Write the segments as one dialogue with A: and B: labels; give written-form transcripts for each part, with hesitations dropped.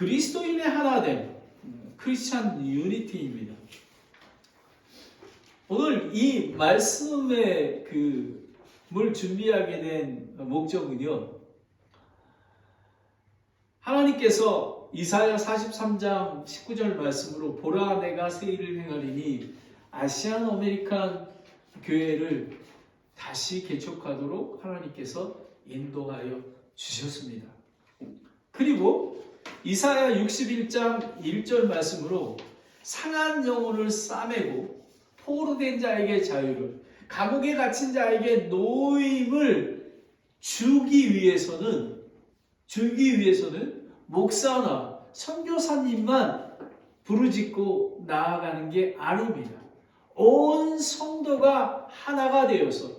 A: 그리스도인의 하나됨, 크리스찬 유니티입니다. 오늘 이 말씀의 뭘 준비하게 된 목적은요, 하나님께서 이사야 43장 19절 말씀으로 보라 내가 새 일을 행하리니 아시안 아메리칸 교회를 다시 개척하도록 하나님께서 인도하여 주셨습니다. 그리고 이사야 61장 1절 말씀으로 상한 영혼을 싸매고 포로된 자에게 자유를, 감옥에 갇힌 자에게 노임을 주기 위해서는 목사나 선교사님만 부르짖고 나아가는 게 아닙니다. 온 성도가 하나가 되어서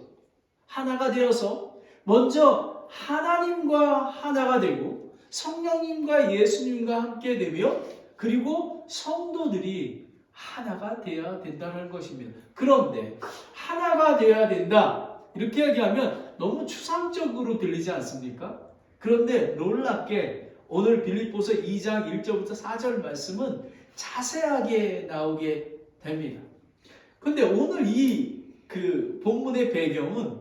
A: 먼저 하나님과 하나가 되고 성령님과 예수님과 함께 되며, 그리고 성도들이 하나가 되어야 된다는 것입니다. 그런데 하나가 되어야 된다 이렇게 얘기하면 너무 추상적으로 들리지 않습니까? 그런데 놀랍게 오늘 빌립보서 2장 1절부터 4절 말씀은 자세하게 나오게 됩니다. 근데 오늘 이 본문의 배경은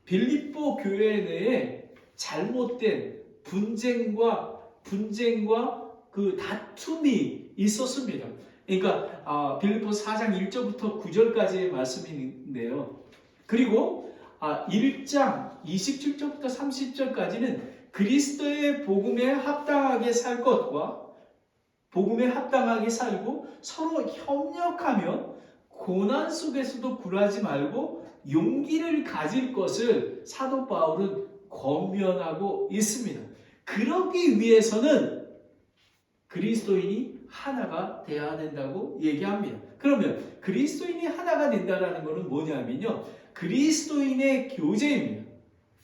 A: 빌립보 교회 내에 잘못된 분쟁과 다툼이 있었습니다. 그러니까 빌립보서 4장 1절부터 9절까지의 말씀인데요. 그리고 1장 27절부터 30절까지는 그리스도의 복음에 합당하게 살 것과 복음에 합당하게 살고 서로 협력하며 고난 속에서도 굴하지 말고 용기를 가질 것을 사도 바울은 권면하고 있습니다. 그러기 위해서는 그리스도인이 하나가 되어야 된다고 얘기합니다. 그러면 그리스도인이 하나가 된다는 것은 뭐냐면요, 그리스도인의 교제입니다.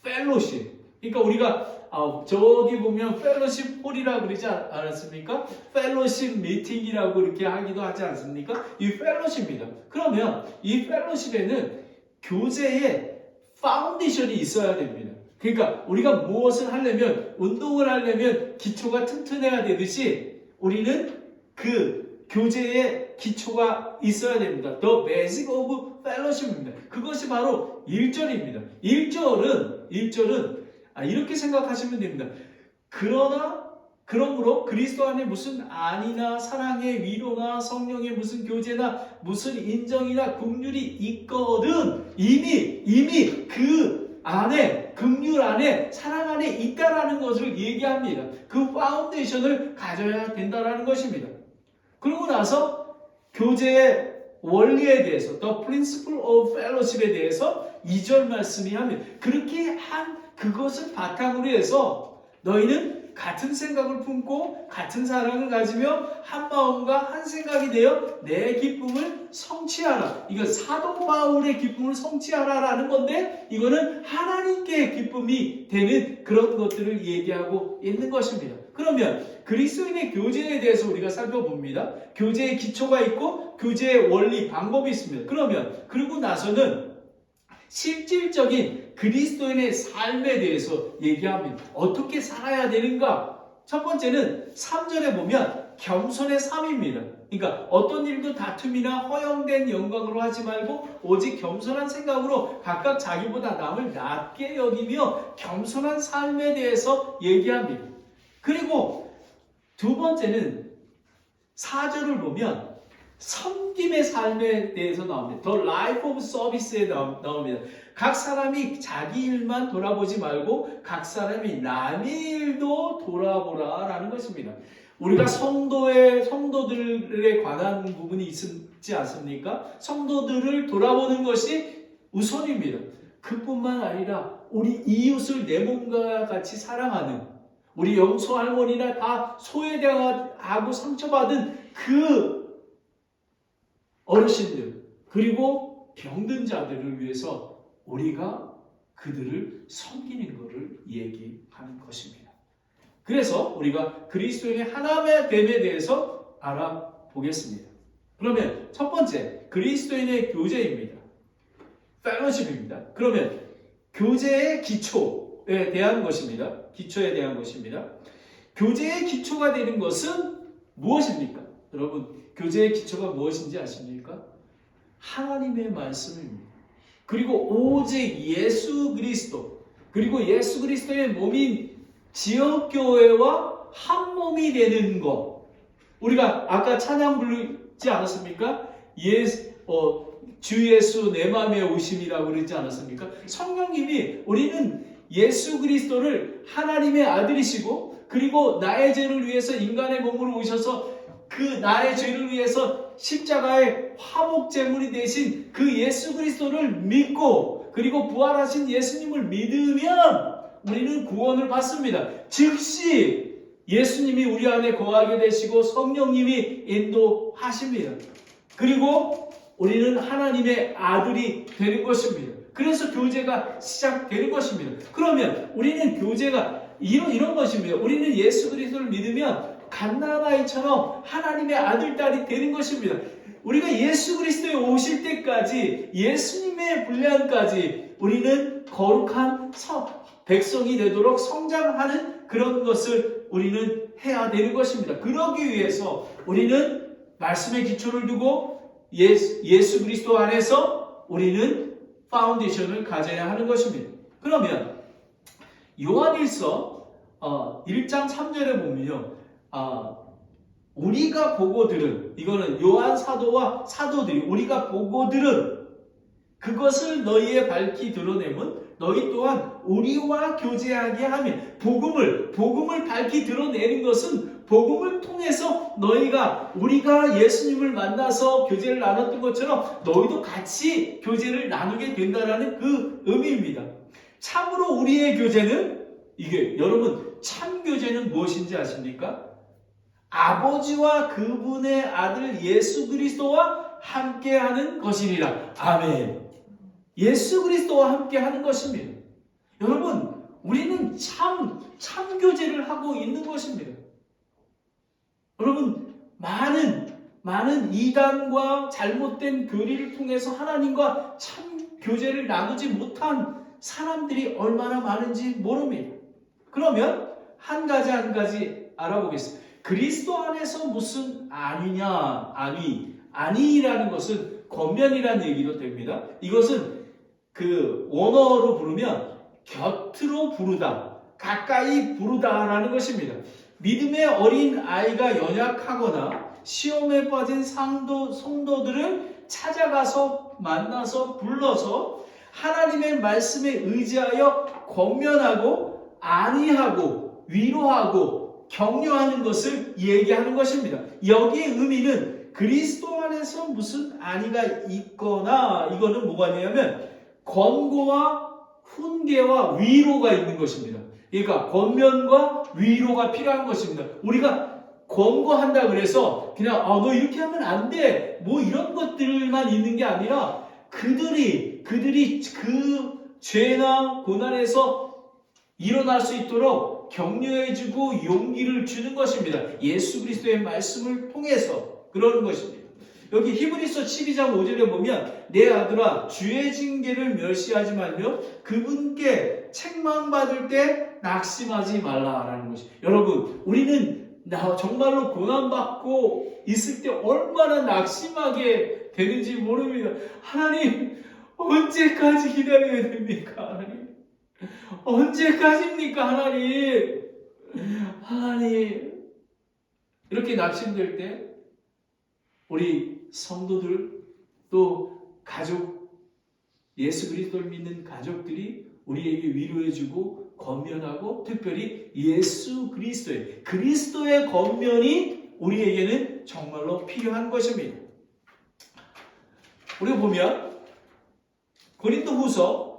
A: 펠로십. 그러니까 우리가 저기 보면 펠로십 홀이라고 그러지 않았습니까? 펠로십 미팅이라고 이렇게 하기도 하지 않습니까? 이 펠로십입니다. 그러면 이 펠로십에는 교제의 파운데이션이 있어야 됩니다. 그러니까 우리가 무엇을 하려면, 운동을 하려면 기초가 튼튼해야 되듯이 우리는 그 교제의 기초가 있어야 됩니다. The basic of fellowship입니다. 그것이 바로 1절입니다. 1절은 이렇게 생각하시면 됩니다. 그러므로 그리스도 안에 무슨 안이나 사랑의 위로나 성령의 무슨 교제나 무슨 인정이나 긍휼이 있거든 이미 그 안에, 긍휼 안에, 사랑 안에 있다라는 것을 얘기합니다. 그 파운데이션을 가져야 된다라는 것입니다. 그러고 나서 교제의 원리에 대해서, The Principle of Fellowship에 대해서 2절 말씀이 합니다. 그렇게 한 그것을 바탕으로 해서 너희는 같은 생각을 품고 같은 사랑을 가지며 한 마음과 한 생각이 되어 내 기쁨을 성취하라. 이거 사도 바울의 기쁨을 성취하라라는 건데, 이거는 하나님께 기쁨이 되는 그런 것들을 얘기하고 있는 것입니다. 그러면 그리스도인의 교제에 대해서 우리가 살펴봅니다. 교제의 기초가 있고 교제의 원리, 방법이 있습니다. 그러고 나서는 실질적인 그리스도인의 삶에 대해서 얘기합니다. 어떻게 살아야 되는가? 첫 번째는 3절에 보면 겸손의 삶입니다. 그러니까 어떤 일도 다툼이나 허영된 영광으로 하지 말고 오직 겸손한 생각으로 각각 자기보다 남을 낮게 여기며 겸손한 삶에 대해서 얘기합니다. 그리고 두 번째는 4절을 보면 섬김의 삶에 대해서 나옵니다. The life of service에 나옵니다. 각 사람이 자기 일만 돌아보지 말고 각 사람이 남의 일도 돌아보라 라는 것입니다. 우리가 성도들에 관한 부분이 있지 않습니까? 성도들을 돌아보는 것이 우선입니다. 그뿐만 아니라 우리 이웃을 내 몸과 같이 사랑하는, 우리 영소 할머니나 다 소외당하고 상처받은 그 어르신들, 그리고 병든 자들을 위해서 우리가 그들을 섬기는 것을 얘기하는 것입니다. 그래서 우리가 그리스도인의 하나됨에 대해서 알아보겠습니다. 그러면 첫 번째, 그리스도인의 교제입니다. 펠로십입니다. 그러면 교제의 기초에 대한 것입니다. 교제의 기초가 되는 것은 무엇입니까? 여러분, 교제의 기초가 무엇인지 아십니까? 하나님의 말씀입니다. 그리고 오직 예수 그리스도, 그리고 예수 그리스도의 몸인 지역교회와 한 몸이 되는 것. 우리가 아까 찬양 부르지 않았습니까? 주 예수 내 맘에 오심이라고 그러지 않았습니까? 성령님이 우리는 예수 그리스도를 하나님의 아들이시고, 그리고 나의 죄를 위해서 인간의 몸으로 오셔서 그 나의 죄를 위해서 십자가의 화목 제물이 되신 그 예수 그리스도를 믿고, 그리고 부활하신 예수님을 믿으면 우리는 구원을 받습니다. 즉시 예수님이 우리 안에 거하게 되시고 성령님이 인도하십니다. 그리고 우리는 하나님의 아들이 되는 것입니다. 그래서 교제가 시작되는 것입니다. 그러면 우리는 교제가 이런 것입니다. 우리는 예수 그리스도를 믿으면 갓나아이처럼 하나님의 아들, 딸이 되는 것입니다. 우리가 예수 그리스도에 오실 때까지, 예수님의 분량까지 우리는 거룩한 백성이 되도록 성장하는 그런 것을 우리는 해야 되는 것입니다. 그러기 위해서 우리는 말씀의 기초를 두고 예수 그리스도 안에서 우리는 파운데이션을 가져야 하는 것입니다. 그러면 요한일서 1장 3절에 보면요, 우리가 보고 들은, 이거는 요한 사도와 사도들이 우리가 보고 들은 그것을 너희에 밝히 드러내면 너희 또한 우리와 교제하게 하며, 복음을 밝히 드러내는 것은 복음을 통해서 우리가 예수님을 만나서 교제를 나눴던 것처럼 너희도 같이 교제를 나누게 된다라는 그 의미입니다. 참으로 우리의 교제는, 이게 여러분 참 교제는 무엇인지 아십니까? 아버지와 그분의 아들 예수 그리스도와 함께하는 것이니라. 아멘. 예수 그리스도와 함께하는 것입니다. 여러분, 우리는 참 교제를 하고 있는 것입니다. 여러분, 많은 이단과 잘못된 교리를 통해서 하나님과 참 교제를 나누지 못한 사람들이 얼마나 많은지 모릅니다. 그러면 한 가지 알아보겠습니다. 그리스도 안에서 무슨 아니라는 것은 겉면이라는 얘기도 됩니다. 이것은 그 원어로 부르면 곁으로 부르다, 가까이 부르다라는 것입니다. 믿음의 어린 아이가 연약하거나 시험에 빠진 성도들을 찾아가서 만나서 불러서 하나님의 말씀에 의지하여 권면하고 안위하고 위로하고 격려하는 것을 얘기하는 것입니다. 여기의 의미는 그리스도 안에서 무슨 안위가 있거나, 이거는 뭐가 되냐면 권고와 훈계와 위로가 있는 것입니다. 그러니까 권면과 위로가 필요한 것입니다. 우리가 권고한다 그래서 그냥 너 이렇게 하면 안 돼, 뭐 이런 것들만 있는 게 아니라 그들이 그 죄나 고난에서 일어날 수 있도록 격려해주고 용기를 주는 것입니다. 예수 그리스도의 말씀을 통해서 그러는 것입니다. 여기 히브리서 12장 5절에 보면 내 아들아 주의 징계를 멸시하지 말며 그분께 책망받을 때 낙심하지 말라라는 것이. 여러분, 우리는 정말로 고난받고 있을 때 얼마나 낙심하게 되는지 모릅니다. 하나님, 언제까지 기다려야 됩니까? 하나님, 언제까지입니까? 하나님, 이렇게 낙심될 때 우리 성도들, 또 가족, 예수 그리스도를 믿는 가족들이 우리에게 위로해주고 권면하고, 특별히 예수 그리스도의 권면이 우리에게는 정말로 필요한 것입니다. 우리가 보면 고린도후서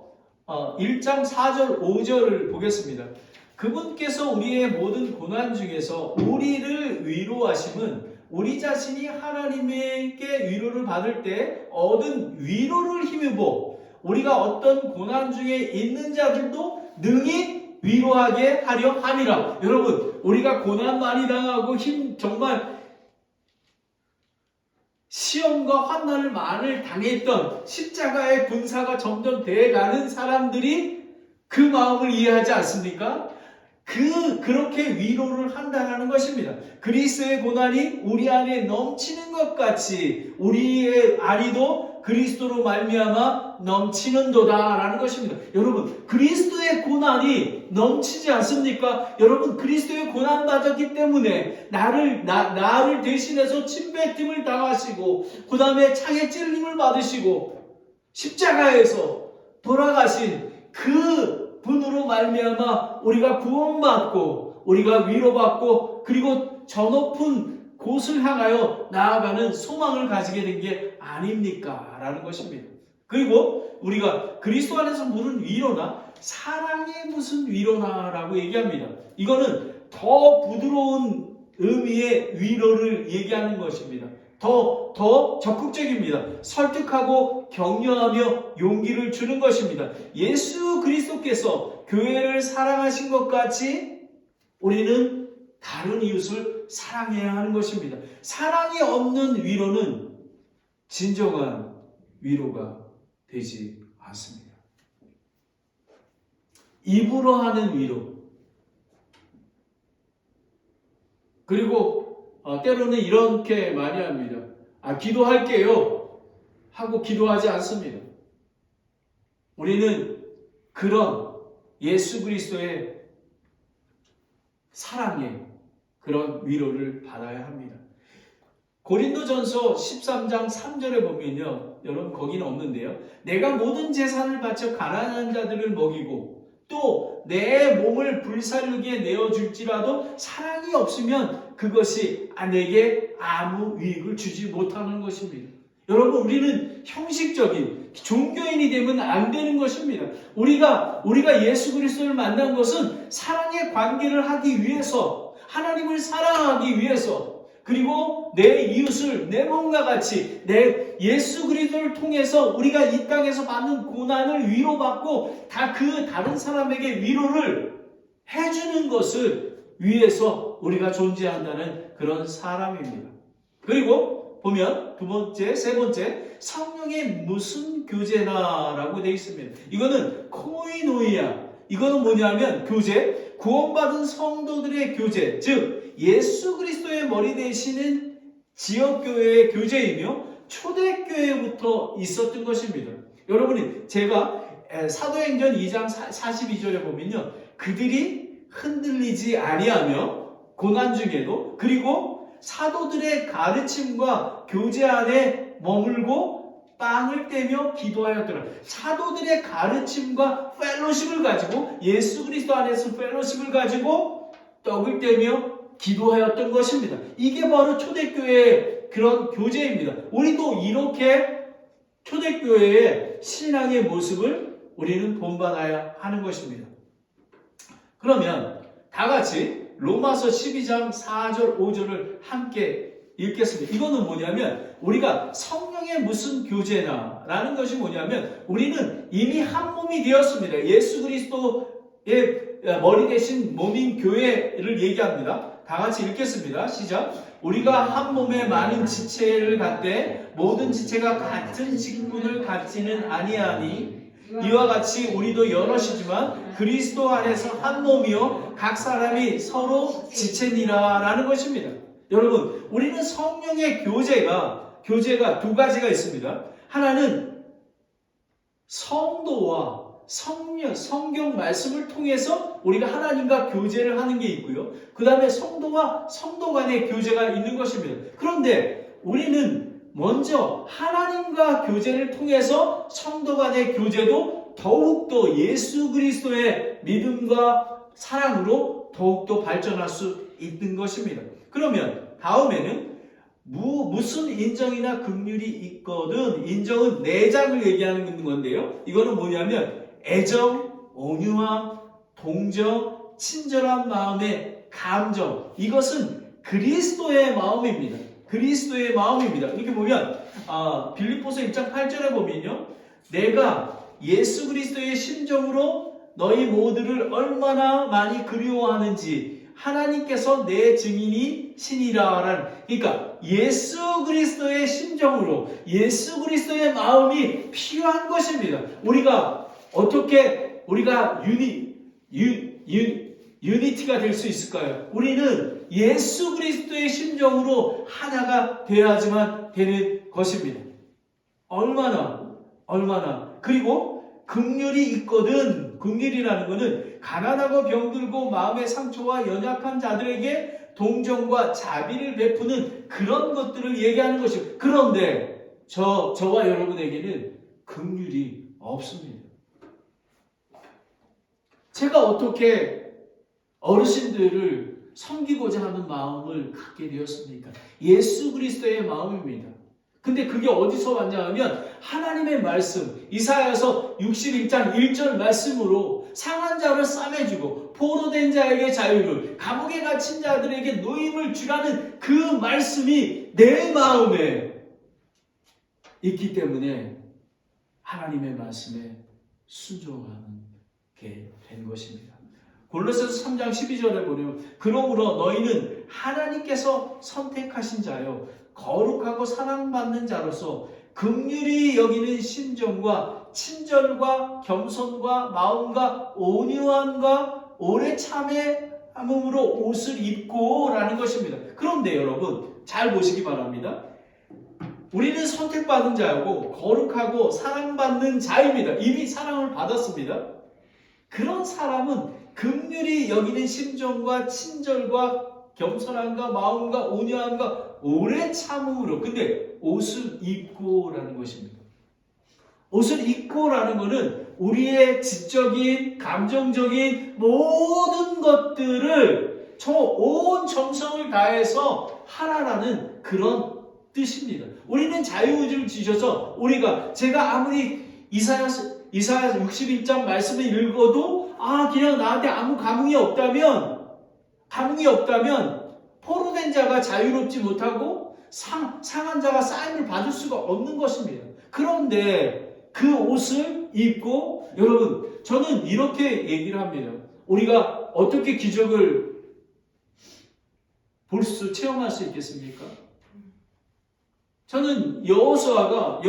A: 1장 4절 5절을 보겠습니다. 그분께서 우리의 모든 고난 중에서 우리를 위로하심은 우리 자신이 하나님에게 위로를 받을 때 얻은 위로를 힘입어 우리가 어떤 고난 중에 있는 자들도 능히 위로하게 하려 함이라. 여러분, 우리가 고난 많이 당하고 정말 시험과 환난을 많이 당했던 십자가의 군사가 점점 돼가는 사람들이 그 마음을 이해하지 않습니까? 그렇게 위로를 한다는 것입니다. 그리스도의 고난이 우리 안에 넘치는 것 같이 우리의 안이도 그리스도로 말미암아 넘치는도다라는 것입니다. 여러분, 그리스도의 고난이 넘치지 않습니까? 여러분, 그리스도의 고난 받았기 때문에 나를 대신해서 침뱉음을 당하시고 그 다음에 창에 찔림을 받으시고 십자가에서 돌아가신 그 분으로 말미암아 우리가 구원받고 우리가 위로받고 그리고 저 높은 곳을 향하여 나아가는 소망을 가지게 된 게 아닙니까? 라는 것입니다. 그리고 우리가 그리스도 안에서 무슨 위로나 사랑의 무슨 위로나 라고 얘기합니다. 이거는 더 부드러운 의미의 위로를 얘기하는 것입니다. 더 적극적입니다. 설득하고 격려하며 용기를 주는 것입니다. 예수 그리스도께서 교회를 사랑하신 것 같이 우리는 다른 이웃을 사랑해야 하는 것입니다. 사랑이 없는 위로는 진정한 위로가 되지 않습니다. 입으로 하는 위로, 그리고 때로는 이렇게 많이 합니다. 기도할게요 하고 기도하지 않습니다. 우리는 그런 예수 그리스도의 사랑의 그런 위로를 받아야 합니다. 고린도전서 13장 3절에 보면요, 여러분 거기는 없는데요, 내가 모든 재산을 바쳐 가난한 자들을 먹이고 또 내 몸을 불살르게 내어줄지라도 사랑이 없으면 그것이 내게 아무 유익을 주지 못하는 것입니다. 여러분, 우리는 형식적인 종교인이 되면 안 되는 것입니다. 우리가 예수 그리스도를 만난 것은 사랑의 관계를 하기 위해서, 하나님을 사랑하기 위해서, 그리고 내 이웃을 내 몸과 같이 내 예수 그리스도를 통해서 우리가 이 땅에서 받는 고난을 위로받고 다른 사람에게 위로를 해주는 것을 위해서 우리가 존재한다는 그런 사람입니다. 그리고 보면 두 번째, 세 번째, 성령의 무슨 교제나라고 되어 있습니다. 이거는 코이노이아. 이거는 뭐냐면 교제, 구원받은 성도들의 교제, 즉 예수 그리스도의 머리 되시는 지역교회의 교제이며 초대교회부터 있었던 것입니다. 여러분이 제가 사도행전 2장 42절에 보면요, 그들이 흔들리지 아니하며 고난 중에도, 그리고 사도들의 가르침과 교제 안에 머물고 빵을 떼며 기도하였더라. 사도들의 가르침과 펠로십을 가지고, 예수 그리스도 안에서 펠로십을 가지고 떡을 떼며 기도하였던 것입니다. 이게 바로 초대교회의 그런 교제입니다. 우리도 이렇게 초대교회의 신앙의 모습을 우리는 본받아야 하는 것입니다. 그러면 다 같이 로마서 12장 4절 5절을 함께 읽겠습니다. 이거는 뭐냐면 우리가 성령의 무슨 교제나 라는 것이 뭐냐면 우리는 이미 한 몸이 되었습니다. 예수 그리스도의 머리 대신 몸인 교회를 얘기합니다. 다 같이 읽겠습니다. 시작. 우리가 한 몸에 많은 지체를 갖되 모든 지체가 같은 직분을 갖지는 아니하니 이와 같이 우리도 여럿이지만 그리스도 안에서 한 몸이요 각 사람이 서로 지체니라 라는 것입니다. 여러분, 우리는 성령의 교제가 두 가지가 있습니다. 하나는 성도와 성경 말씀을 통해서 우리가 하나님과 교제를 하는 게 있고요. 그 다음에 성도와 성도 간의 교제가 있는 것입니다. 그런데 우리는 먼저 하나님과 교제를 통해서 성도 간의 교제도 더욱더 예수 그리스도의 믿음과 사랑으로 더욱더 발전할 수 있는 것입니다. 그러면 다음에는 무슨 인정이나 긍휼이 있거든. 인정은 내장을 얘기하는 건데요. 이거는 뭐냐면 애정, 온유함, 동정, 친절한 마음의 감정. 이것은 그리스도의 마음입니다. 그리스도의 마음입니다. 이렇게 보면 빌립보서 1장 8절에 보면요, 내가 예수 그리스도의 심정으로 너희 모두를 얼마나 많이 그리워하는지 하나님께서 내 증인이시니라. 그러니까 예수 그리스도의 심정으로, 예수 그리스도의 마음이 필요한 것입니다. 우리가 유니티가 될 수 있을까요? 우리는 예수 그리스도의 심정으로 하나가 되어야지만 되는 것입니다. 얼마나 그리고 긍휼이 있거든. 긍휼이라는 것은 가난하고 병들고 마음의 상처와 연약한 자들에게 동정과 자비를 베푸는 그런 것들을 얘기하는 것이고, 그런데 저와 여러분에게는 긍휼이 없습니다. 제가 어떻게 어르신들을 섬기고자 하는 마음을 갖게 되었습니까? 예수 그리스도의 마음입니다. 근데 그게 어디서 왔냐 하면 하나님의 말씀, 이사야서 61장 1절 말씀으로 상한 자를 싸매주고 포로된 자에게 자유를, 감옥에 갇힌 자들에게 노임을 주라는 그 말씀이 내 마음에 있기 때문에 하나님의 말씀에 순종하는 게 된 것입니다. 골로새서 3장 12절에 보면 그러므로 너희는 하나님께서 선택하신 자요 거룩하고 사랑받는 자로서 긍휼히 여기는 심정과 친절과 겸손과 마음과 온유함과 오래 참음으로 옷을 입고 라는 것입니다. 그런데 여러분 잘 보시기 바랍니다. 우리는 선택받은 자고 거룩하고 사랑받는 자입니다. 이미 사랑을 받았습니다. 그런 사람은 긍휼히 여기는 심정과 친절과 겸손함과 마음과 온유함과 오래 참음으로, 근데 옷을 입고라는 것입니다. 옷을 입고라는 것은 우리의 지적인 감정적인 모든 것들을 온 정성을 다해서 하라라는 그런 뜻입니다. 우리는 자유의지를 주셔서 제가 아무리 이사야 61장 말씀을 읽어도 그냥 나한테 아무 감흥이 없다면 포로된 자가 자유롭지 못하고 상한 자가 싸임을 받을 수가 없는 것입니다. 그런데 그 옷을 입고, 여러분 저는 이렇게 얘기를 합니다. 우리가 어떻게 기적을 체험할 수 있겠습니까? 저는 여호수아와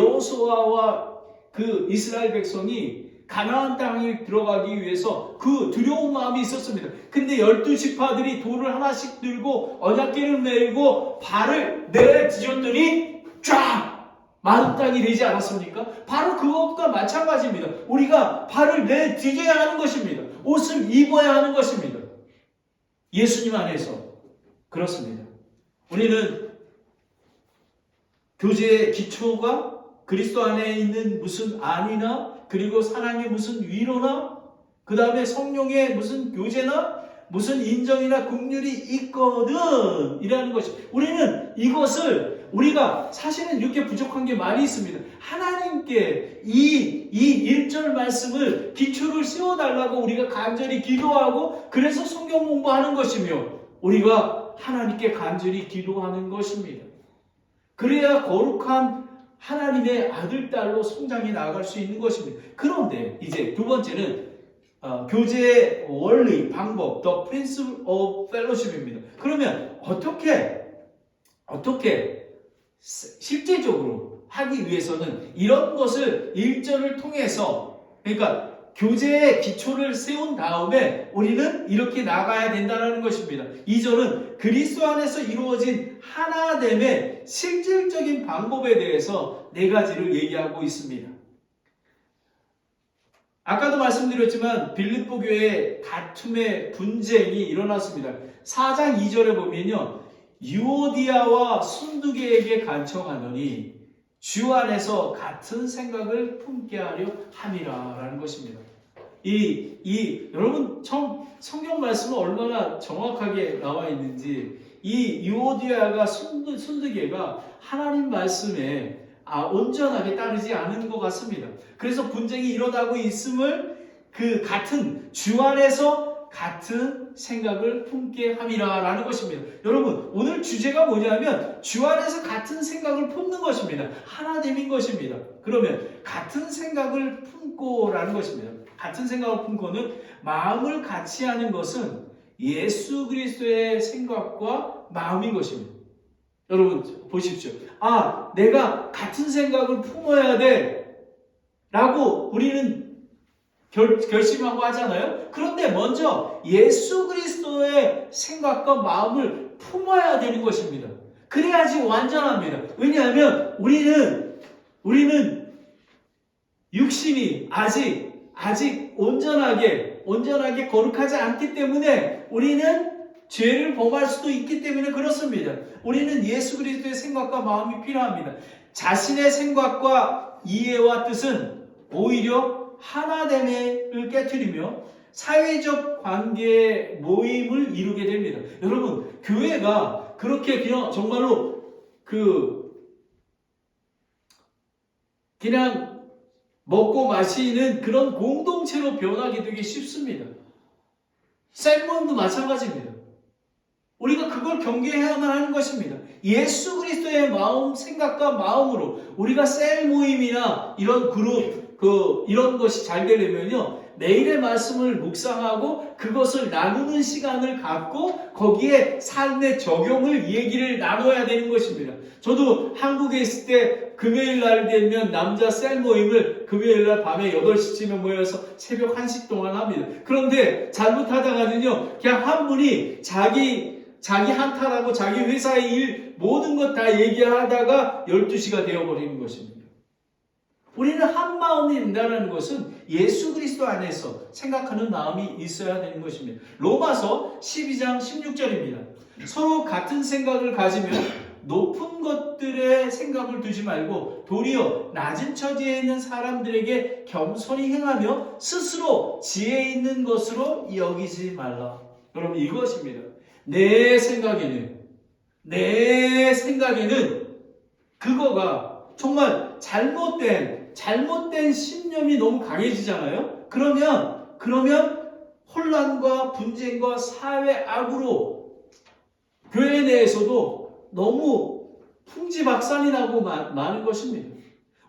A: 그 이스라엘 백성이 가나안 땅에 들어가기 위해서 그 두려운 마음이 있었습니다. 근데 12지파들이 돌을 하나씩 들고 언약궤를 메고 발을 내디뎠더니 쫙! 마른 땅이 되지 않았습니까? 바로 그것과 마찬가지입니다. 우리가 발을 내디뎌야 하는 것입니다. 옷을 입어야 하는 것입니다. 예수님 안에서 그렇습니다. 우리는 교제의 기초가 그리스도 안에 있는 무슨 안이나, 그리고 사랑의 무슨 위로나, 그 다음에 성령의 무슨 교제나, 무슨 인정이나 긍휼이 있거든 이라는 것이, 우리는 이것을 우리가 사실은 이렇게 부족한 게 많이 있습니다. 하나님께 이 1절 말씀을 기초를 세워달라고 우리가 간절히 기도하고, 그래서 성경 공부하는 것이며 우리가 하나님께 간절히 기도하는 것입니다. 그래야 거룩한 하나님의 아들, 딸로 성장해 나아갈 수 있는 것입니다. 그런데 이제 두 번째는 교제의 원리, 방법, The Principle of Fellowship입니다. 그러면 어떻게 실제적으로 하기 위해서는 이런 것을 1절을 통해서, 그러니까 교제의 기초를 세운 다음에 우리는 이렇게 나가야 된다는 것입니다. 2절은 그리스도 안에서 이루어진 하나됨의 실질적인 방법에 대해서 4가지를 얘기하고 있습니다. 아까도 말씀드렸지만 빌립보 교회에 다툼의 분쟁이 일어났습니다. 4장 2절에 보면요, 유오디아와 순두계에게 간청하노니 주 안에서 같은 생각을 품게 하려 함이라 라는 것입니다. 여러분 성경 말씀은 얼마나 정확하게 나와 있는지, 이 유오디아가 순두계가 하나님 말씀에 온전하게 따르지 않은 것 같습니다. 그래서 분쟁이 일어나고 있음을 같은 주 안에서 같은 생각을 품게 함이라 라는 것입니다. 여러분 오늘 주제가 뭐냐면 주 안에서 같은 생각을 품는 것입니다. 하나됨인 것입니다. 그러면 같은 생각을 품고 라는 것입니다. 같은 생각을 품고는 마음을 같이 하는 것은 예수 그리스도의 생각과 마음인 것입니다. 여러분 보십시오. 내가 같은 생각을 품어야 돼 라고 우리는 결심하고 하잖아요. 그런데 먼저 예수 그리스도의 생각과 마음을 품어야 되는 것입니다. 그래야지 완전합니다. 왜냐하면 우리는 육신이 아직 온전하게 거룩하지 않기 때문에 우리는 죄를 범할 수도 있기 때문에 그렇습니다. 우리는 예수 그리스도의 생각과 마음이 필요합니다. 자신의 생각과 이해와 뜻은 오히려 하나됨을 깨트리며 사회적 관계의 모임을 이루게 됩니다. 여러분, 교회가 그렇게 그냥 정말로 그냥 먹고 마시는 그런 공동체로 변하게 되기 쉽습니다. 셀몬도 마찬가지입니다. 우리가 그걸 경계해야만 하는 것입니다. 예수 그리스도의 마음, 생각과 마음으로 우리가 셀 모임이나 이런 그룹, 이런 것이 잘 되려면요, 매일의 말씀을 묵상하고 그것을 나누는 시간을 갖고 거기에 삶의 적용을 얘기를 나눠야 되는 것입니다. 저도 한국에 있을 때 금요일 날 되면 남자 셀 모임을 금요일 날 밤에 8시쯤에 모여서 새벽 1시 동안 합니다. 그런데 잘못하다가는요, 그냥 한 분이 자기 한탄하고 자기 회사의 일 모든 것 다 얘기하다가 12시가 되어버리는 것입니다. 우리는 한 마음이 된다는 것은 예수 그리스도 안에서 생각하는 마음이 있어야 되는 것입니다. 로마서 12장 16절입니다. 서로 같은 생각을 가지며 높은 것들의 생각을 두지 말고 도리어 낮은 처지에 있는 사람들에게 겸손히 행하며 스스로 지혜 있는 것으로 여기지 말라. 여러분, 이것입니다. 내 생각에는 그거가 정말 잘못된 신념이 너무 강해지잖아요. 그러면 혼란과 분쟁과 사회 악으로 교회 내에서도 너무 풍지박산이 나고 많은 것입니다.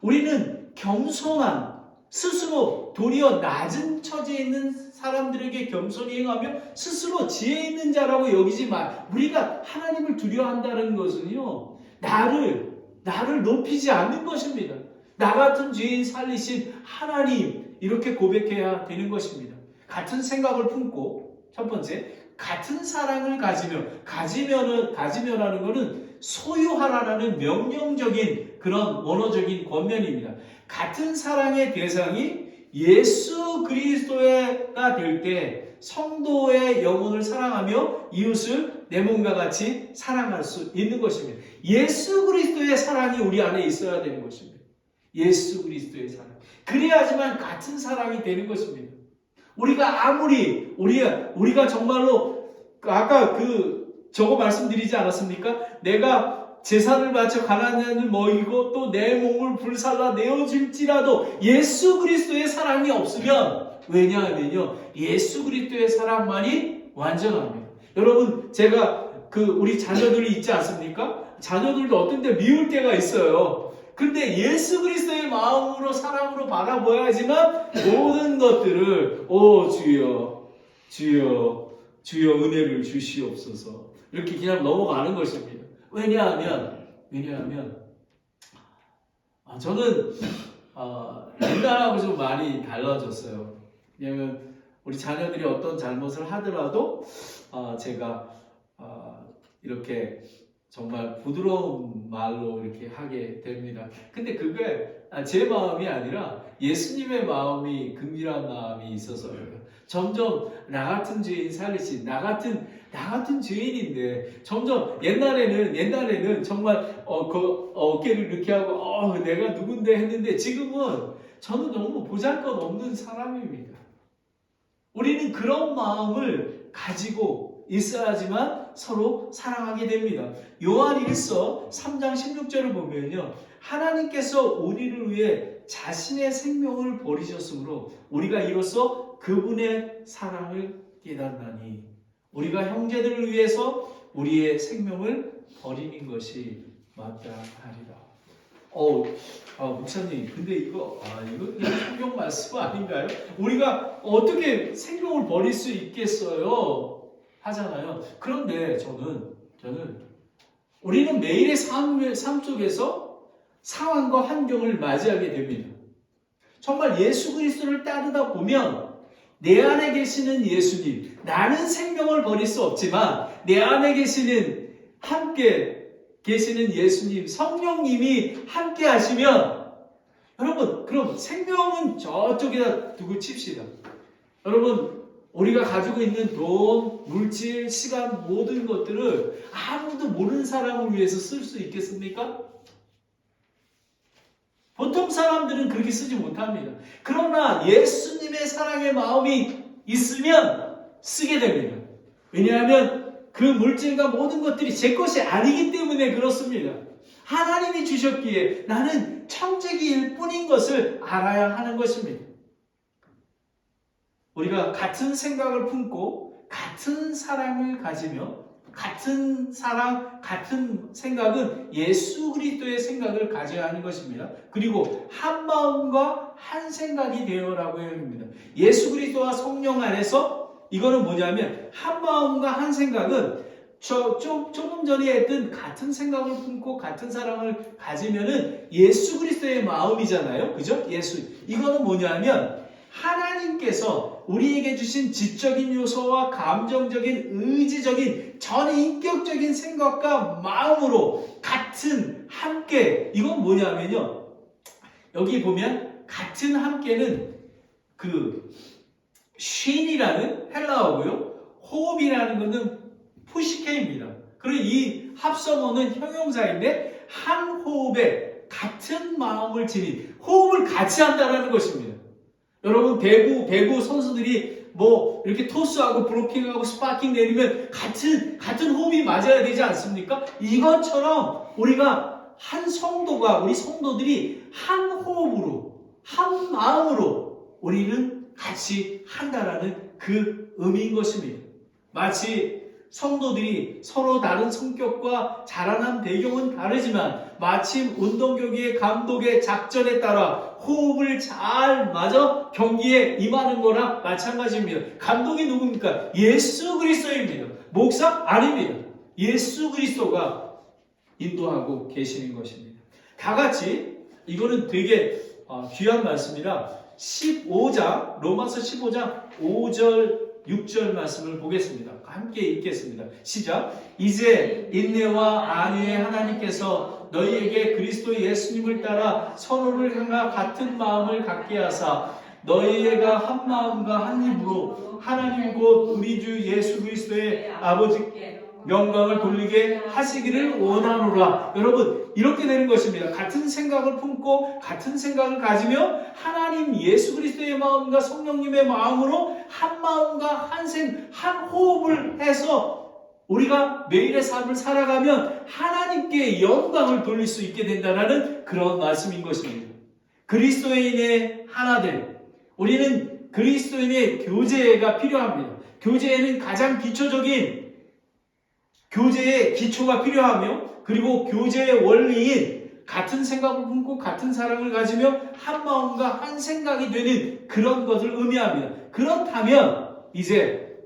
A: 우리는 겸손한, 스스로 도리어 낮은 처지에 있는 사람들에게 겸손히 행하며 스스로 지혜 있는 자라고 여기지 마. 우리가 하나님을 두려워한다는 것은요, 나를 높이지 않는 것입니다. 나 같은 죄인 살리신 하나님, 이렇게 고백해야 되는 것입니다. 같은 생각을 품고, 첫 번째, 같은 사랑을 가지면하는 것은 소유하라는 명령적인 그런 원어적인 권면입니다. 같은 사랑의 대상이 예수 그리스도가 될 때 성도의 영혼을 사랑하며 이웃을 내 몸과 같이 사랑할 수 있는 것입니다. 예수 그리스도의 사랑이 우리 안에 있어야 되는 것입니다. 예수 그리스도의 사랑. 그래야지만 같은 사랑이 되는 것입니다. 우리가 정말로 아까 저거 말씀드리지 않았습니까? 내가 제사를 바쳐 가난한을 먹이고 또 내 몸을 불살라 내어줄지라도 예수 그리스도의 사랑이 없으면, 왜냐하면요, 예수 그리스도의 사랑만이 완전합니다. 여러분, 제가 우리 자녀들이 있지 않습니까? 자녀들도 어떤 때 미울 때가 있어요. 근데 예수 그리스도의 마음으로, 사랑으로 바라보아야지만 모든 것들을 주여 은혜를 주시옵소서, 이렇게 그냥 넘어가는 것입니다. 왜냐하면 저는 옛날하고 좀 많이 달라졌어요. 왜냐하면 우리 자녀들이 어떤 잘못을 하더라도 제가 이렇게 정말 부드러운 말로 이렇게 하게 됩니다. 근데 그게 제 마음이 아니라 예수님의 마음이, 긍휼한 마음이 있어서요. 점점 나 같은 죄인 살리신, 나 같은 죄인인데 점점 옛날에는 정말 어깨를 이렇게 하고 내가 누군데 했는데, 지금은 저는 너무 보잘것없는 사람입니다. 우리는 그런 마음을 가지고 있어야지만 서로 사랑하게 됩니다. 요한 1서 3장 16절을 보면요, 하나님께서 우리를 위해 자신의 생명을 버리셨으므로 우리가 이로써 그분의 사랑을 깨닫나니, 우리가 형제들을 위해서 우리의 생명을 버리는 것이 마땅하리라. 목사님, 근데 이거 성경 말씀 아닌가요? 우리가 어떻게 생명을 버릴 수 있겠어요? 하잖아요. 그런데 저는 우리는 매일의 삶 속에서 상황과 환경을 맞이하게 됩니다. 정말 예수 그리스도를 따르다 보면 내 안에 계시는 예수님, 나는 생명을 버릴 수 없지만 내 안에 계시는 함께 계시는 예수님, 성령님이 함께 하시면 여러분, 그럼 생명은 저쪽에다 두고 칩시다. 여러분, 우리가 가지고 있는 돈, 물질, 시간, 모든 것들을 아무도 모르는 사람을 위해서 쓸 수 있겠습니까? 보통 사람들은 그렇게 쓰지 못합니다. 그러나 예수님의 사랑의 마음이 있으면 쓰게 됩니다. 왜냐하면 그 물질과 모든 것들이 제 것이 아니기 때문에 그렇습니다. 하나님이 주셨기에 나는 청지기일 뿐인 것을 알아야 하는 것입니다. 우리가 같은 생각을 품고 같은 사랑을 가지며 같은 사랑, 같은 생각은 예수 그리스도의 생각을 가져야 하는 것입니다. 그리고 한 마음과 한 생각이 되어라고 합니다. 예수 그리스도와 성령 안에서 이거는 뭐냐면 한 마음과 한 생각은 조금 전에 했던 같은 생각을 품고 같은 사랑을 가지면은 예수 그리스도의 마음이잖아요. 그죠? 예수. 이거는 뭐냐면 하나님께서 우리에게 주신 지적인 요소와 감정적인, 의지적인, 전인격적인 생각과 마음으로 같은 함께, 이건 뭐냐면요. 여기 보면 같은 함께는 그 쉰이라는 헬라어고요. 호흡이라는 것은 푸시케입니다. 그리고 이 합성어는 형용사인데 한 호흡에 같은 마음을 지닌 호흡을 같이 한다는 것입니다. 여러분 배구 선수들이 뭐 이렇게 토스하고 브로킹하고 스파킹 내리면 같은 호흡이 맞아야 되지 않습니까? 이것처럼 우리가 한 성도가 우리 성도들이 한 호흡으로 한 마음으로 우리는 같이 한다라는 그 의미인 것입니다. 마치 성도들이 서로 다른 성격과 자라난 배경은 다르지만 마침 운동경기의 감독의 작전에 따라 호흡을 잘 맞아 경기에 임하는 거랑 마찬가지입니다. 감독이 누굽니까? 예수 그리스도입니다. 목사? 아닙니다. 예수 그리스도가 인도하고 계시는 것입니다. 다 같이 이거는 되게 귀한 말씀이라 15장 로마서 15장 5절 6절 말씀을 보겠습니다. 함께 읽겠습니다. 시작. 이제 인내와 안위의 하나님께서 너희에게 그리스도 예수님을 따라 서로를 향하 같은 마음을 갖게 하사 너희가 한 마음과 한 입으로 하나님 곧 우리 주 예수 그리스도의 아버지 영광을 돌리게 하시기를 원하노라. 여러분 이렇게 되는 것입니다. 같은 생각을 품고 같은 생각을 가지며 하나님 예수 그리스도의 마음과 성령님의 마음으로 한 마음과 한 호흡을 해서 우리가 매일의 삶을 살아가면 하나님께 영광을 돌릴 수 있게 된다는 그런 말씀인 것입니다. 그리스도인의 하나됨. 우리는 그리스도인의 교제가 필요합니다. 교제에는 가장 기초적인 교제의 기초가 필요하며 그리고 교제의 원리인 같은 생각을 품고 같은 사랑을 가지며 한 마음과 한 생각이 되는 그런 것을 의미합니다. 그렇다면 이제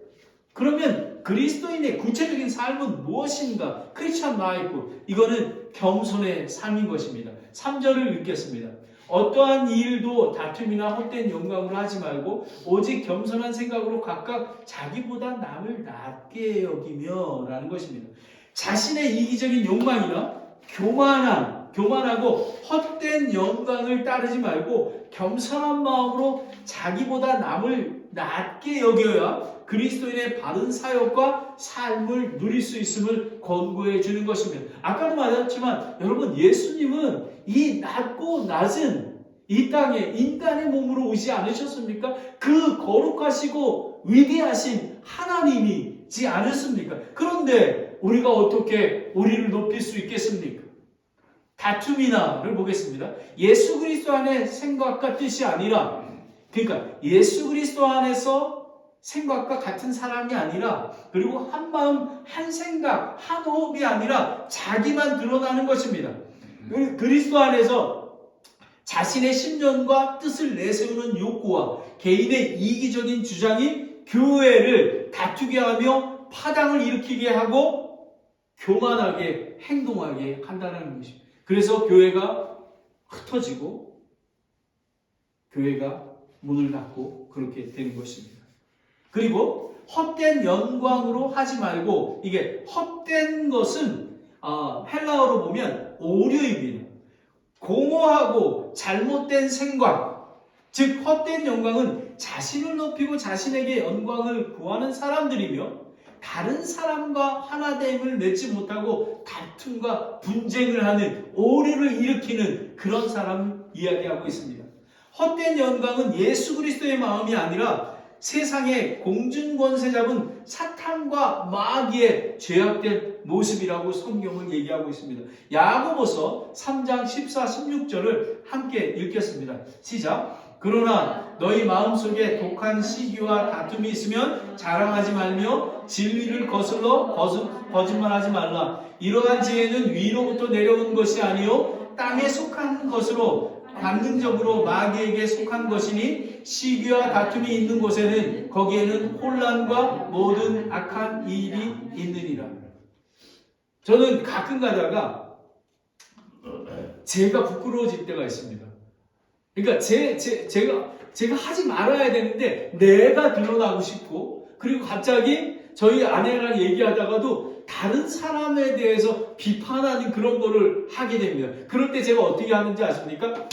A: 그러면 그리스도인의 구체적인 삶은 무엇인가? 크리스천 라이프. 이거는 겸손의 삶인 것입니다. 3절을 읽겠습니다. 어떠한 일도 다툼이나 헛된 영광으로 하지 말고 오직 겸손한 생각으로 각각 자기보다 남을 낮게 여기며 라는 것입니다. 자신의 이기적인 욕망이나 교만하고 헛된 영광을 따르지 말고 겸손한 마음으로 자기보다 남을 낮게 여겨야 그리스도인의 바른 사역과 삶을 누릴 수 있음을 권고해 주는 것입니다. 아까도 말했지만 여러분 예수님은 이 낮고 낮은 이 땅에 인간의 몸으로 오지 않으셨습니까? 그 거룩하시고 위대하신 하나님이지 않으십니까? 그런데 우리가 어떻게 우리를 높일 수 있겠습니까? 다툼이나를 보겠습니다. 예수 그리스도 안의 생각과 뜻이 아니라 그러니까 예수 그리스도 안에서 생각과 같은 사람이 아니라 그리고 한 마음, 한 생각, 한 호흡이 아니라 자기만 드러나는 것입니다. 그리스도 안에서 자신의 신념과 뜻을 내세우는 욕구와 개인의 이기적인 주장이 교회를 다투게 하며 파당을 일으키게 하고 교만하게 행동하게 한다는 것입니다. 그래서 교회가 흩어지고 교회가 문을 닫고 그렇게 되는 것입니다. 그리고 헛된 영광으로 하지 말고, 이게 헛된 것은 헬라어로 보면 오류입니다. 공허하고 잘못된 생각, 즉 헛된 영광은 자신을 높이고 자신에게 영광을 구하는 사람들이며, 다른 사람과 하나됨을 맺지 못하고 다툼과 분쟁을 하는, 오류를 일으키는 그런 사람을 이야기하고 있습니다. 헛된 영광은 예수 그리스도의 마음이 아니라 세상의 공중권세 잡은 사탄과 마귀의 죄악된 모습이라고 성경은 얘기하고 있습니다. 야고보서 3장 14, 16절을 함께 읽겠습니다. 시작. 그러나 너희 마음속에 독한 시기와 다툼이 있으면 자랑하지 말며 진리를 거슬러 거짓말하지 말라. 이러한 지혜는 위로부터 내려온 것이 아니요 땅에 속한 것으로 관능적으로 마귀에게 속한 것이니, 시기와 다툼이 있는 곳에는 거기에는 혼란과 모든 악한 일이 있느니라. 저는 가끔 가다가 제가 부끄러워질 때가 있습니다. 그러니까 제가 하지 말아야 되는데 내가 드러나고 싶고, 그리고 갑자기 저희 아내랑 얘기하다가도 다른 사람에 대해서 비판하는 그런 거를 하게 됩니다. 그럴 때 제가 어떻게 하는지 아십니까?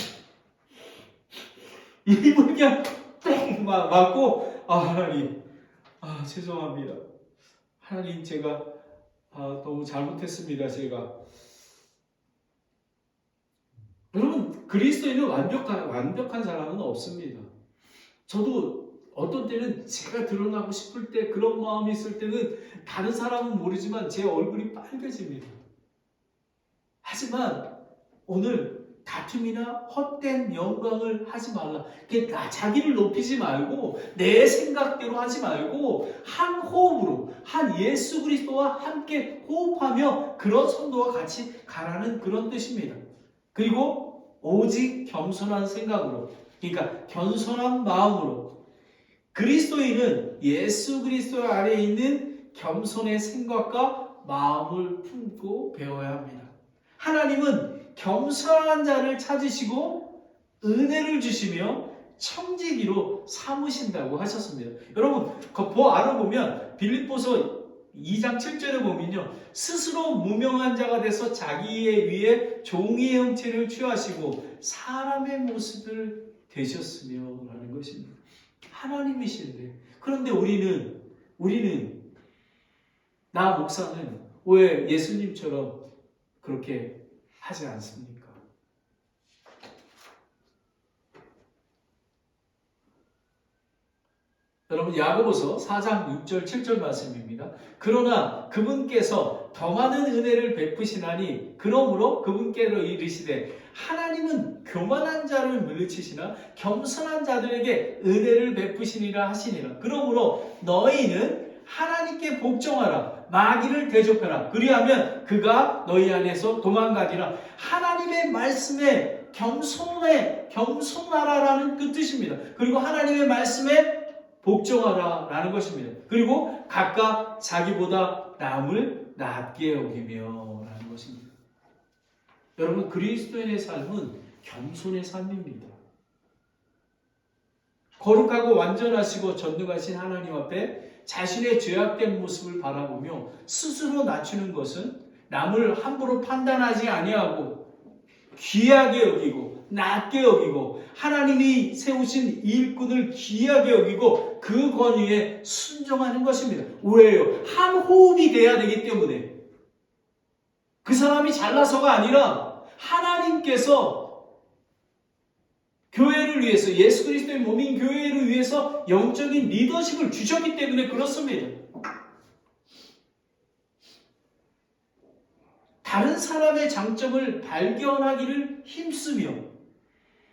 A: 입을 그냥 땡 맞고, 하나님, 죄송합니다. 하나님, 제가 너무 잘못했습니다. 제가. 여러분, 그리스도인은 완벽한 사람은 없습니다. 저도 어떤 때는 제가 드러나고 싶을 때, 그런 마음이 있을 때는 다른 사람은 모르지만 제 얼굴이 빨개집니다. 하지만 오늘 다툼이나 헛된 영광을 하지 말라. 자기를 높이지 말고 내 생각대로 하지 말고 한 호흡으로, 한 예수 그리스도와 함께 호흡하며 그런 성도와 같이 가라는 그런 뜻입니다. 그리고 오직 겸손한 생각으로, 그러니까 겸손한 마음으로, 그리스도인은 예수 그리스도 아래에 있는 겸손의 생각과 마음을 품고 배워야 합니다. 하나님은 겸손한 자를 찾으시고 은혜를 주시며 청지기로 삼으신다고 하셨습니다. 여러분, 알아보면 빌립보서 2장 7절에 보면요, 스스로 무명한 자가 돼서 자기의 위에 종의 형체를 취하시고 사람의 모습을 되셨으며 라는 것입니다. 하나님이신데, 그런데 우리는 나 목사는 왜 예수님처럼 그렇게 하지 않습니까? 여러분, 야고보서 4장 6절 7절 말씀입니다. 그러나 그분께서 더 많은 은혜를 베푸시나니 그러므로 그분께로 이르시되 하나님은 교만한 자를 물리치시나 겸손한 자들에게 은혜를 베푸시니라 하시니라. 그러므로 너희는 하나님께 복종하라. 마귀를 대적하라. 그리하면 그가 너희 안에서 도망가리라. 하나님의 말씀에 겸손하라라는 그 뜻입니다. 그리고 하나님의 말씀에 복종하라 라는 것입니다. 그리고 각각 자기보다 남을 낮게 여기며 라는 것입니다. 여러분, 그리스도인의 삶은 겸손의 삶입니다. 거룩하고 완전하시고 전능하신 하나님 앞에 자신의 죄악된 모습을 바라보며 스스로 낮추는 것은 남을 함부로 판단하지 아니하고 귀하게 여기고 낮게 여기고 하나님이 세우신 일꾼을 귀하게 여기고 그 권위에 순종하는 것입니다. 왜요? 한 호흡이 돼야 되기 때문에. 그 사람이 잘나서가 아니라 하나님께서 교회를 위해서, 예수 그리스도의 몸인 교회를 위해서 영적인 리더십을 주셨기 때문에 그렇습니다. 다른 사람의 장점을 발견하기를 힘쓰며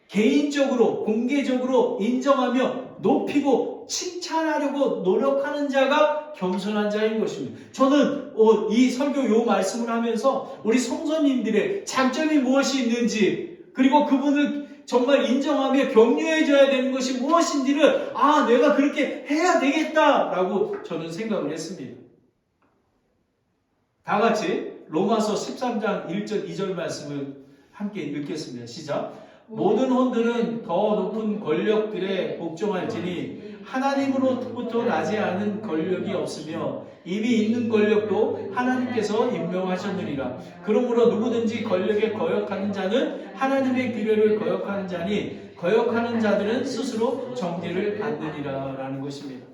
A: 개인적으로, 공개적으로 인정하며 높이고 칭찬하려고 노력하는 자가 겸손한 자인 것입니다. 저는 이 설교 요 말씀을 하면서 우리 성도님들의 장점이 무엇이 있는지, 그리고 그분을 정말 인정하며 격려해줘야 되는 것이 무엇인지를 내가 그렇게 해야 되겠다라고 저는 생각을 했습니다. 다 같이 로마서 13장 1절 2절 말씀을 함께 읽겠습니다. 시작. 모든 혼들은 더 높은 권력들에 복종할지니 하나님으로부터 나지 않은 권력이 없으며 이미 있는 권력도 하나님께서 임명하셨느니라. 그러므로 누구든지 권력에 거역하는 자는 하나님의 규례를 거역하는 자니 거역하는 자들은 스스로 정죄를 받느니라 라는 것입니다.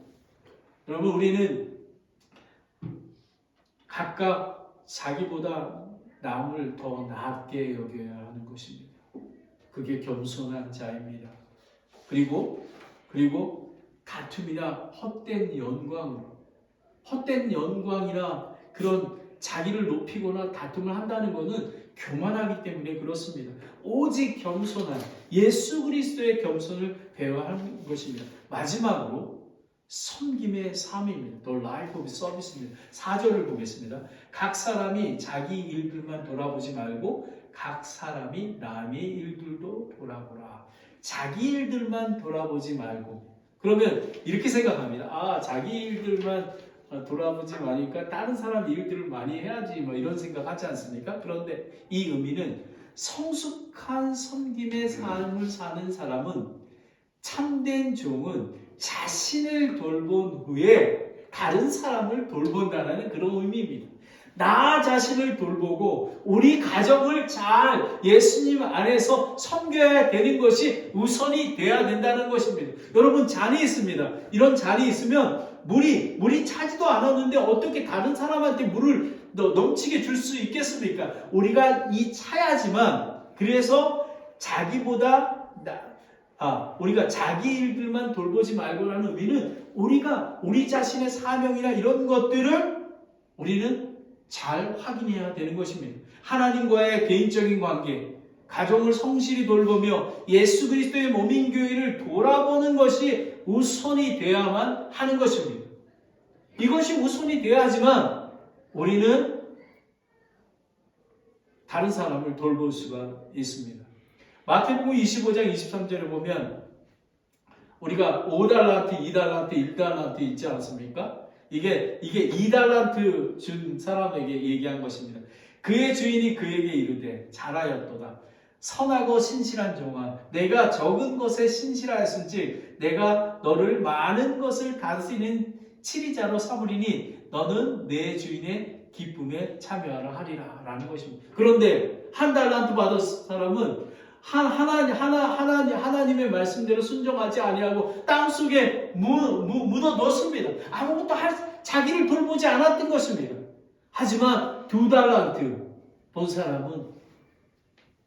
A: 여러분, 우리는 각각 자기보다 남을 더 낮게 여겨야 하는 것입니다. 그게 겸손한 자입니다. 그리고 다툼이나 헛된 영광이나 그런 자기를 높이거나 다툼을 한다는 것은 교만하기 때문에 그렇습니다. 오직 겸손한 예수 그리스도의 겸손을 배워하는 것입니다. 마지막으로 섬김의 삶입니다. The life of service입니다. 4절을 보겠습니다. 각 사람이 자기 일들만 돌아보지 말고 각 사람이 남의 일들도 돌아보라. 자기 일들만 돌아보지 말고. 그러면 이렇게 생각합니다. 자기 일들만 돌아보지 마니까 다른 사람 일들을 많이 해야지 뭐 이런 생각하지 않습니까? 그런데 이 의미는 성숙한 섬김의 삶을 사는 사람은, 참된 종은 자신을 돌본 후에 다른 사람을 돌본다는 그런 의미입니다. 나 자신을 돌보고 우리 가정을 잘 예수님 안에서 섬겨야 되는 것이 우선이 돼야 된다는 것입니다. 여러분, 잔이 있습니다. 이런 잔이 있으면 물이 차지도 않았는데 어떻게 다른 사람한테 물을 넘치게 줄 수 있겠습니까? 우리가 차야지만, 그래서 우리가 자기 일들만 돌보지 말고라는 의미는 우리 자신의 사명이나 이런 것들을 우리는 잘 확인해야 되는 것입니다. 하나님과의 개인적인 관계, 가정을 성실히 돌보며 예수 그리스도의 몸인 교회를 돌아보는 것이 우선이 되어야만 하는 것입니다. 이것이 우선이 되어야지만 우리는 다른 사람을 돌볼 수가 있습니다. 마태복음 25장 23절을 보면 우리가 5달란트, 2달란트, 1달란트 있지 않습니까? 이게 2달란트 준 사람에게 얘기한 것입니다. 그의 주인이 그에게 이르되 잘하였도다. 선하고 신실한 종아, 내가 적은 것에 신실하였은지 내가 너를 많은 것을 다스리는 치리자로 삼으리니 너는 내 주인의 기쁨에 참여하라 하리라 라는 것입니다. 그런데 1달란트 받은 사람은 하나님의 말씀대로 순종하지 아니하고 땅속에 묻어 넣습니다. 아무것도 자기를 돌보지 않았던 것입니다. 하지만 2달란트 본 사람은,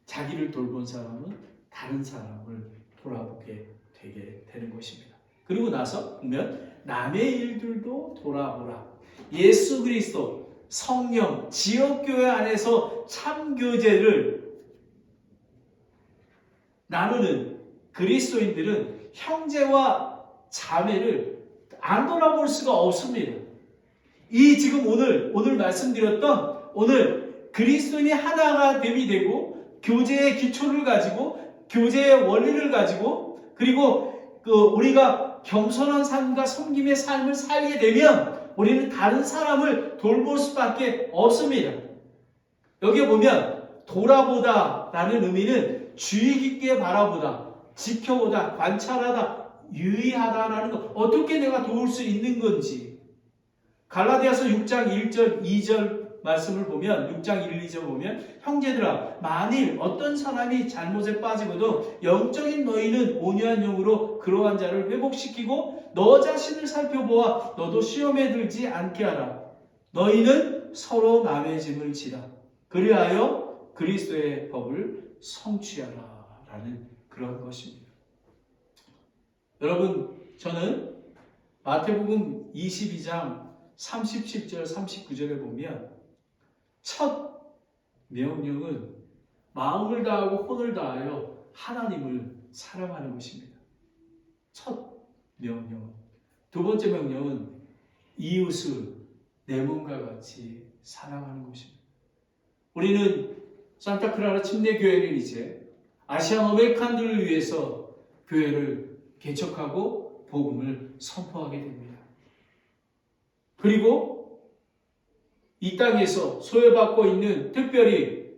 A: 자기를 돌본 사람은 다른 사람을 돌아보게 되게 되는 것입니다. 그리고 나서 보면 남의 일들도 돌아보라. 예수 그리스도, 성령, 지역교회 안에서 참교제를 나누는 그리스도인들은 형제와 자매를 안 돌아볼 수가 없습니다. 이 지금 오늘 말씀드렸던 오늘 그리스도인이 하나가 됨이 되고 교제의 기초를 가지고 교제의 원리를 가지고 그리고 우리가 겸손한 삶과 섬김의 삶을 살게 되면 우리는 다른 사람을 돌볼 수밖에 없습니다. 여기 보면 돌아보다 라는 의미는 주의 깊게 바라보다, 지켜보다, 관찰하다, 유의하다라는 것. 어떻게 내가 도울 수 있는 건지. 갈라디아서 6장 1절 2절 말씀을 보면 6장 1, 2절 보면 형제들아 만일 어떤 사람이 잘못에 빠지거든 영적인 너희는 온유한 영으로 그러한 자를 회복시키고 너 자신을 살펴보아 너도 시험에 들지 않게 하라. 너희는 서로 남의 짐을 지라. 그리하여 그리스도의 법을 성취하라 라는 그런 것입니다. 여러분, 저는 마태복음 22장 37절 39절에 보면 첫 명령은 마음을 다하고 혼을 다하여 하나님을 사랑하는 것입니다. 첫 명령은. 두 번째 명령은 이웃을 내 몸과 같이 사랑하는 것입니다. 우리는 산타크라라 침례교회는 이제 아시안 어메리칸들을 위해서 교회를 개척하고 복음을 선포하게 됩니다. 그리고 이 땅에서 소외받고 있는 특별히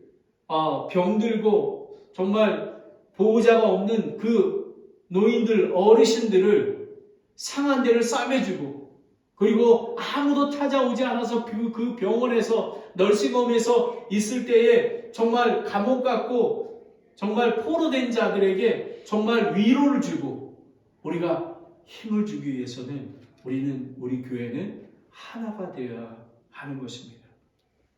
A: 병들고 정말 보호자가 없는 그 노인들, 어르신들을 상한 데를 싸매주고, 그리고 아무도 찾아오지 않아서 그 병원에서 널싱홈에서 있을 때에 정말 감옥 같고 정말 포로된 자들에게 정말 위로를 주고, 우리가 힘을 주기 위해서는 우리 교회는 하나가 되어야 하는 것입니다.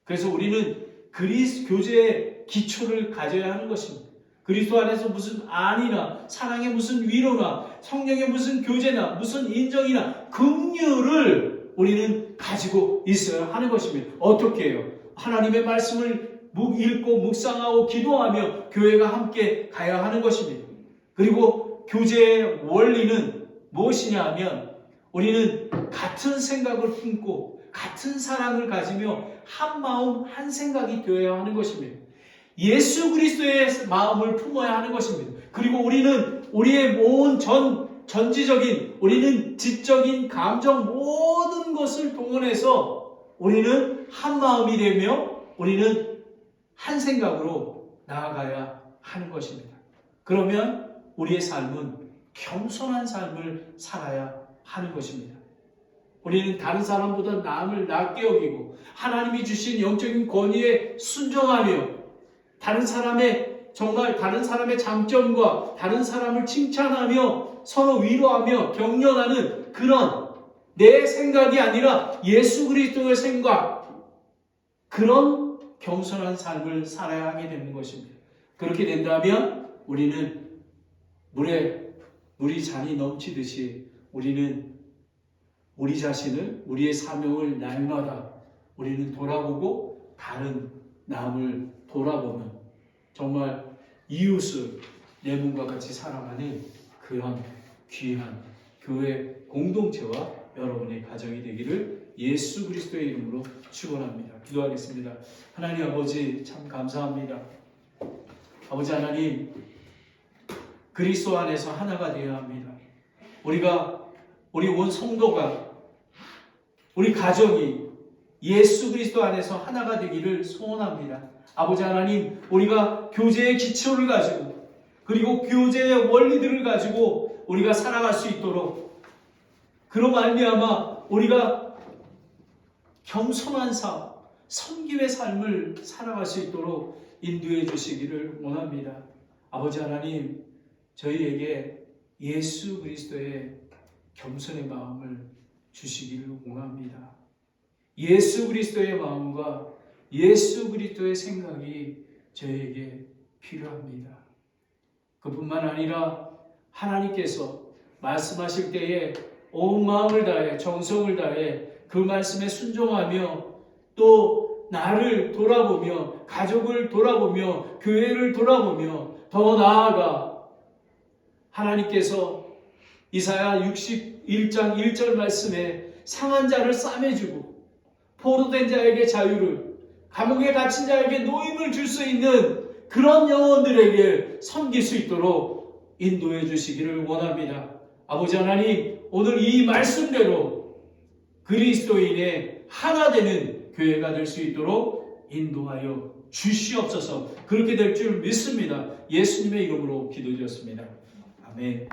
A: 그래서 우리는 교제의 기초를 가져야 하는 것입니다. 그리스도 안에서 무슨 안이나 사랑의 무슨 위로나 성령의 무슨 교제나 무슨 인정이나 긍휼을 우리는 가지고 있어야 하는 것입니다. 어떻게 해요? 하나님의 말씀을 읽고 묵상하고 기도하며 교회가 함께 가야 하는 것입니다. 그리고 교제의 원리는 무엇이냐 하면 우리는 같은 생각을 품고 같은 사랑을 가지며 한 마음 한 생각이 되어야 하는 것입니다. 예수 그리스도의 마음을 품어야 하는 것입니다. 그리고 우리는 우리의 모든 전지적인, 우리는 지적인 감정 모든 것을 동원해서 우리는 한 마음이 되며 우리는 한 생각으로 나아가야 하는 것입니다. 그러면 우리의 삶은 겸손한 삶을 살아야 하는 것입니다. 우리는 다른 사람보다 남을 낮게 여기고 하나님이 주신 영적인 권위에 순종하며 다른 사람의 장점과 다른 사람을 칭찬하며 서로 위로하며 격려하는 그런 내 생각이 아니라 예수 그리스도의 생각, 그런 겸손한 삶을 살아야 하게 되는 것입니다. 그렇게 된다면 우리는 물이 잔이 넘치듯이 우리는 우리 자신을, 우리의 사명을 날마다 우리는 돌아보고 다른 남을 돌아보는 정말 이웃을 내 몸과 같이 사랑하는 그런 귀한 교회 공동체와 여러분의 가정이 되기를 예수 그리스도의 이름으로 축원합니다. 기도하겠습니다. 하나님 아버지 참 감사합니다. 아버지 하나님, 그리스도 안에서 하나가 되어야 합니다. 우리 온 성도가, 우리 가정이 예수 그리스도 안에서 하나가 되기를 소원합니다. 아버지 하나님, 우리가 교제의 기초를 가지고 그리고 교제의 원리들을 가지고 우리가 살아갈 수 있도록, 그로 말미암아 우리가 겸손한 삶, 섬김의 삶을 살아갈 수 있도록 인도해 주시기를 원합니다. 아버지 하나님, 저희에게 예수 그리스도의 겸손의 마음을 주시기를 원합니다. 예수 그리스도의 마음과 예수 그리스도의 생각이 저에게 필요합니다. 그뿐만 아니라 하나님께서 말씀하실 때에 온 마음을 다해 정성을 다해 그 말씀에 순종하며 또 나를 돌아보며 가족을 돌아보며 교회를 돌아보며 더 나아가 하나님께서 이사야 61장 1절 말씀에 상한 자를 싸매주고 포로된 자에게 자유를, 감옥에 갇힌 자에게 노임을 줄 수 있는 그런 영혼들에게 섬길 수 있도록 인도해 주시기를 원합니다. 아버지 하나님, 오늘 이 말씀대로 그리스도인의 하나 되는 교회가 될 수 있도록 인도하여 주시옵소서. 그렇게 될 줄 믿습니다. 예수님의 이름으로 기도드렸습니다. 아멘.